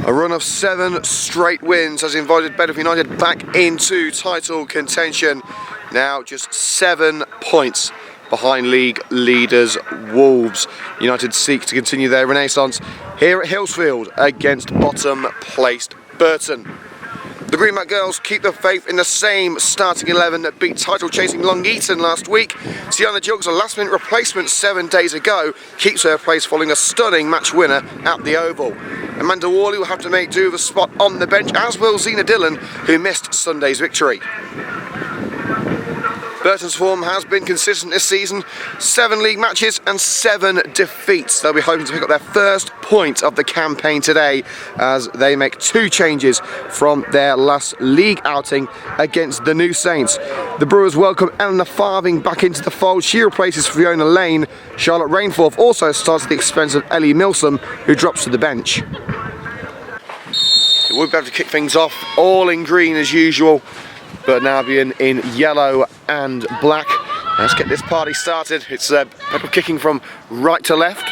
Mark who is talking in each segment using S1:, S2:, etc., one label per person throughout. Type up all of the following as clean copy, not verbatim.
S1: A run of 7 straight wins has invited Bedworth United back into title contention. Now just 7 points behind league leaders Wolves. United seek to continue their renaissance here at Hillsfield against bottom placed Burton. The Greenback girls keep their faith in the same starting 11 that beat title chasing Long Eaton last week. Tiana Jilks, a last minute replacement 7 days ago, keeps her place following a stunning match winner at the Oval. Amanda Worley will have to make do with a spot on the bench, as will Zena Dillon, who missed Sunday's victory. Burton's form has been consistent this season, 7 league matches and 7 defeats. They'll be hoping to pick up their first point of the campaign today as they make 2 changes from their last league outing against the New Saints. The Brewers welcome Eleanor Farthing back into the fold. She replaces Fiona Lane. Charlotte Rainforth also starts at the expense of Ellie Milsom, who drops to the bench. We'll be able to kick things off all in green as usual. Burton Albion in yellow and black. Let's get this party started. It's Bedworth kicking from right to left.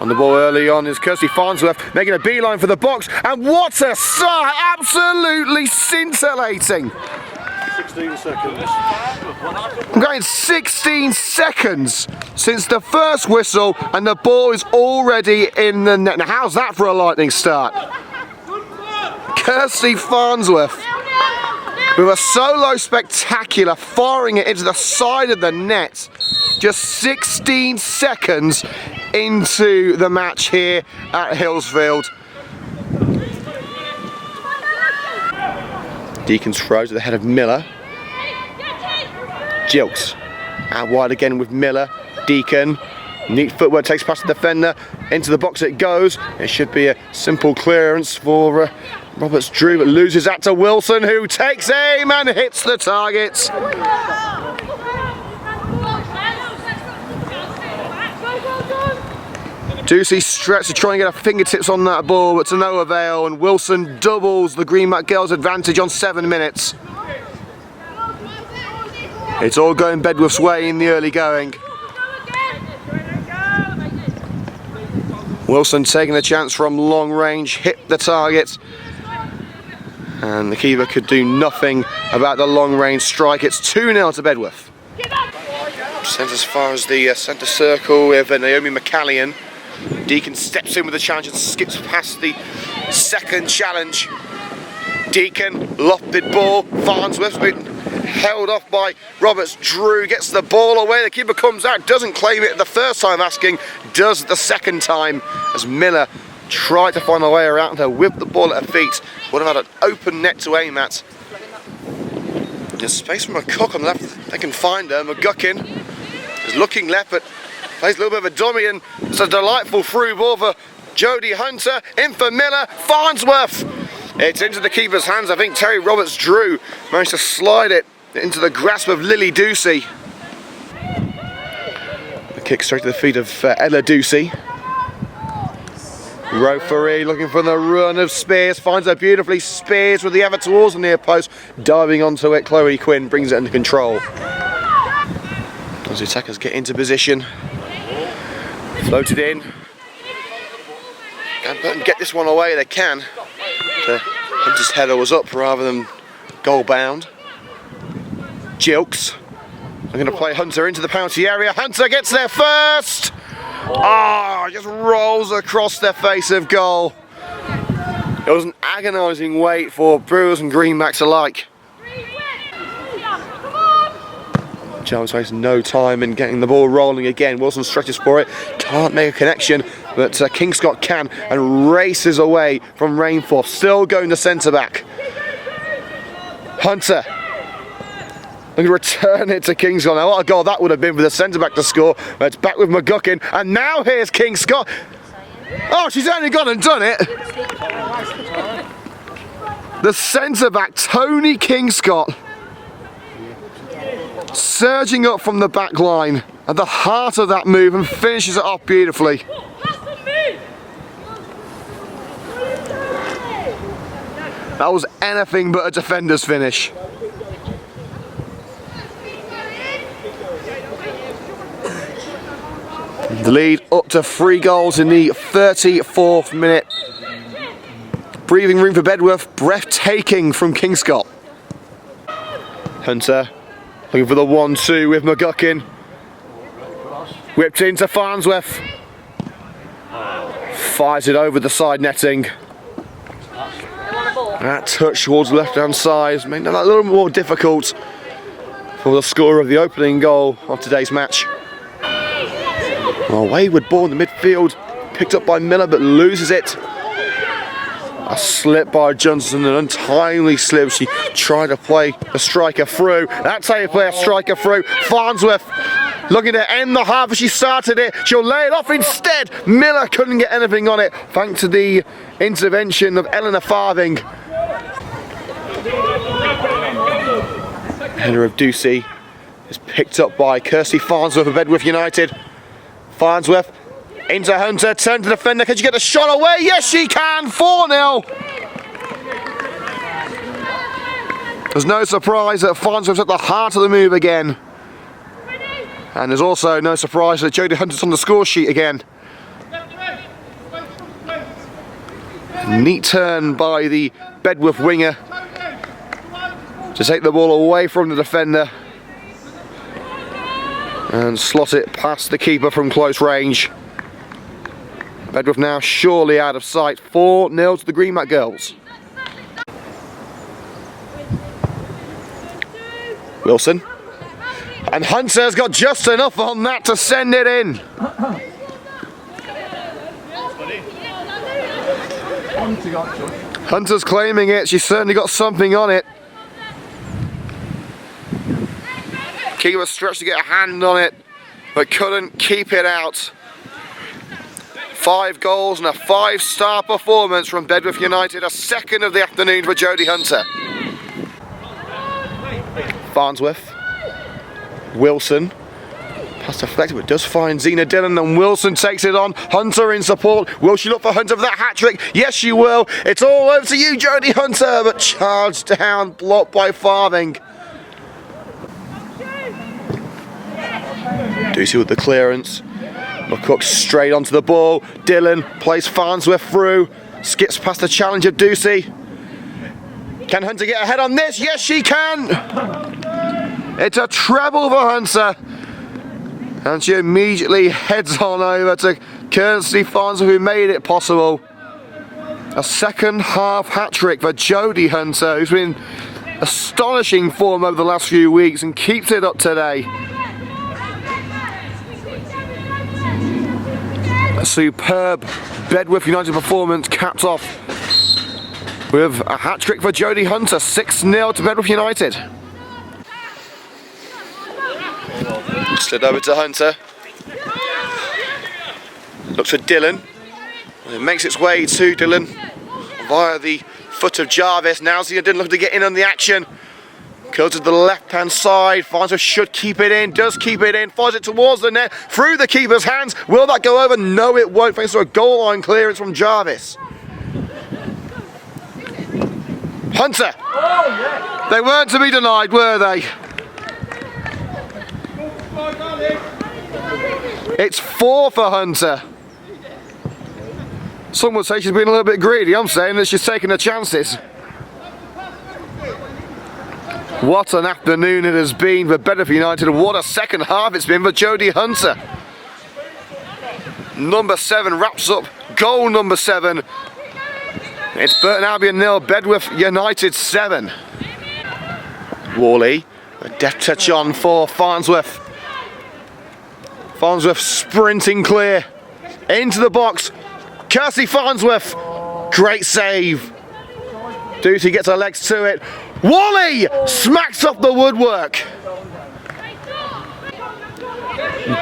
S1: On the ball early on is Kirsty Farnsworth making a beeline for the box, and what a start! Absolutely scintillating.
S2: 16 seconds.
S1: I'm going 16 seconds since the first whistle, and the ball is already in the net. Now, how's that for a lightning start? Kirsty Farnsworth with a solo spectacular, firing it into the side of the net. Just 16 seconds into the match here at Hillsfield. Deacon's throw to the head of Miller. Jilks out wide again with Miller. Deacon, neat footwork, takes past the defender. Into the box it goes. It should be a simple clearance for Roberts Drew, but loses that to Wilson, who takes aim and hits the target. Ducey stretched to try and get her fingertips on that ball, but to no avail, and Wilson doubles the Greenback girls' advantage on 7 minutes. It's all going Bedworth's way in the early going. Wilson taking a chance from long range, hit the target, and the keeper could do nothing about the long range strike. It's 2-0 to Bedworth. Sent as far as the centre circle with Naomi McCallion. Deacon steps in with the challenge and skips past the second challenge. Deacon, lofted ball, Farnsworth been held off by Roberts Drew, gets the ball away, the keeper comes out, doesn't claim it the first time asking, does the second time, as Miller tried to find a way around her with the ball at her feet. Would have had an open net to aim at. There's space from McCook on the left, they can find her. McGuckin is looking left, but plays a little bit of a dummy, and it's a delightful through ball for Jodie Hunter, in for Miller, Farnsworth. It's into the keeper's hands. I think Terry Roberts Drew managed to slide it into the grasp of Lily Ducey. The kick straight to the feet of Ella Ducey. Roferee looking for the run of Spears, finds her beautifully. Spears with the effort towards the near post, diving onto it. Chloe Quinn brings it under control. As the attackers get into position, floated in. Can Burton get this one away? They can. The Hunter's header was up rather than goal bound. Jilks. I'm going to play Hunter into the penalty area. Hunter gets there first. Oh, just rolls across their face of goal. It was an agonising wait for Brewers and Greenbacks alike. Giles wastes no time in getting the ball rolling again. Wilson stretches for it, can't make a connection, but Kingscott can and races away from Rainforth, still going to centre back. Hunter looking to return it to Kingscott. Now what a goal that would have been for the centre back to score, but it's back with McGuckin, and now here's Kingscott. Oh, she's only gone and done it. The centre back, Tony Kingscott, surging up from the back line at the heart of that move and finishes it off beautifully. That was anything but a defender's finish. The lead up to 3 goals in the 34th minute. breathing room for Bedworth, breathtaking from Kingscott. Hunter looking for the 1-2 with McGuckin. Whipped into Farnsworth. Fires it over the side netting. That touch towards the left hand side made that a little more difficult for the scorer of the opening goal of today's match. Well, wayward ball in the midfield, picked up by Miller but loses it. A slip by Johnson, an untimely slip. She tried to play a striker through. That's how you play a striker through. Farnsworth looking to end the half as she started it. She'll lay it off instead. Miller couldn't get anything on it thanks to the intervention of Eleanor Farthing. Header of Ducey is picked up by Kirsty Farnsworth of Bedworth United. Farnsworth into Hunter, turn to the defender. Can she get the shot away? Yes, she can. 4-0. There's no surprise that Farnsworth's at the heart of the move again. And there's also no surprise that Jodie Hunter's on the score sheet again. Neat turn by the Bedworth winger to take the ball away from the defender and slot it past the keeper from close range. Bedworth now surely out of sight. 4-0 to the Greenback girls. Wilson. And Hunter's got just enough on that to send it in. Hunter's claiming it. She's certainly got something on it. Keeper stretched to get a hand on it, but couldn't keep it out. 5 goals and a 5-star performance from Bedworth United, a second of the afternoon for Jodie Hunter. Farnsworth, Wilson, pass deflected but does find Zena Dillon, and Wilson takes it on. Hunter in support. Will she look for Hunter for that hat-trick? Yes, she will. It's all over to you, Jodie Hunter, but charged down, blocked by Farthing. Ducey with the clearance. McCook straight onto the ball. Dillon plays Farnsworth through. Skips past the challenge of Ducey. Can Hunter get ahead on this? Yes, she can! It's a treble for Hunter. And she immediately heads on over to Kirsty Farnsworth, who made it possible. A second half hat-trick for Jodie Hunter, who's been astonishing form over the last few weeks and keeps it up today. A superb Bedworth United performance capped off with a hat-trick for Jodie Hunter. 6-0 to Bedworth United. Slid over to Hunter. Looks for Dillon. It makes its way to Dillon via the foot of Jarvis. Now Zena Dillon looking to get in on the action. Goes to the left-hand side. Farnsworth should keep it in. Does keep it in. Fires it towards the net. Through the keeper's hands. Will that go over? No, it won't. Thanks to a goal line clearance from Jarvis. Hunter. They weren't to be denied, were they? It's 4 for Hunter. Some would say she's been a little bit greedy. I'm saying that she's taking the chances. What an afternoon it has been for Bedworth United. What a second half it's been for Jodie Hunter. Number 7 wraps up goal number 7. It's Burton Albion 0, Bedworth United 7. Worley, a deft touch on for Farnsworth. Farnsworth sprinting clear into the box. Kirsty Farnsworth, great save. Ducey gets her legs to it. Wally smacks off the woodwork.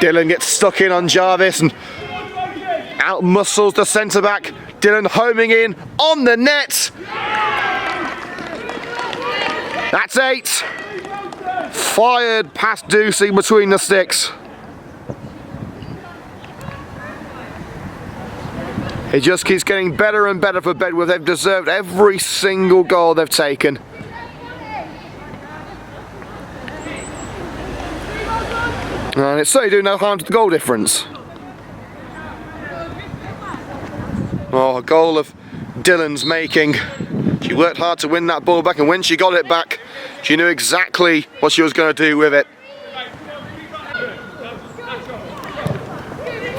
S1: Dillon gets stuck in on Jarvis and out muscles the centre back. Dillon homing in on the net. That's 8. Fired past Ducey between the sticks. It just keeps getting better and better for Bedworth. They've deserved every single goal they've taken. And it's certainly doing no harm to the goal difference. Oh, a goal of Dylan's making. She worked hard to win that ball back, and when she got it back, she knew exactly what she was going to do with it.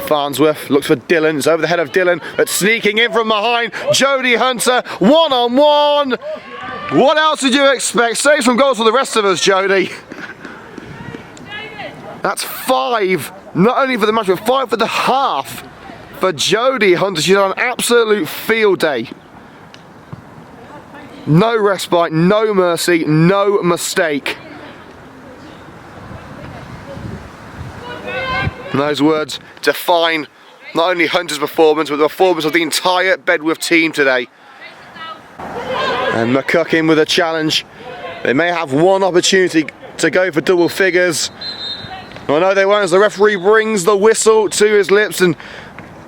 S1: Farnsworth looks for Dylan. It's over the head of Dylan, but sneaking in from behind. Jodie Hunter, one-on-one. What else did you expect? Save some goals for the rest of us, Jodie. That's 5, not only for the match, but 5 for the half for Jodie Hunter. She's on an absolute field day. No respite, no mercy, no mistake. And those words define not only Hunter's performance, but the performance of the entire Bedworth team today. And McCuck in with a challenge. They may have one opportunity to go for double figures. Well, no, they won't, as the referee brings the whistle to his lips and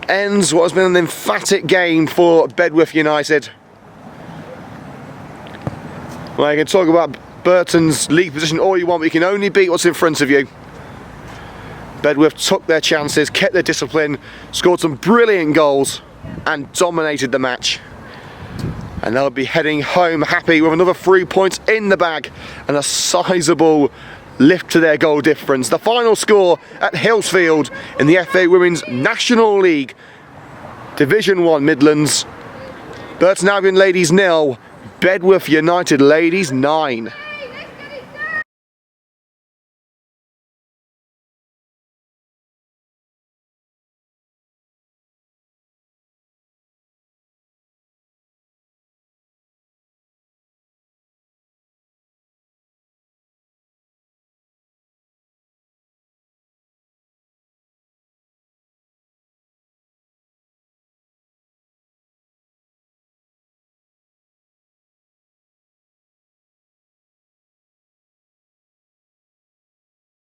S1: ends what has been an emphatic game for Bedworth United. Well, you can talk about Burton's league position all you want, but you can only beat what's in front of you. Bedworth took their chances, kept their discipline, scored some brilliant goals and dominated the match. And they'll be heading home happy with another 3 points in the bag and a sizable lift to their goal difference. The final score at Hillsfield in the FA Women's National League, Division 1 Midlands. Burton Albion Ladies 0, Bedworth United Ladies 9.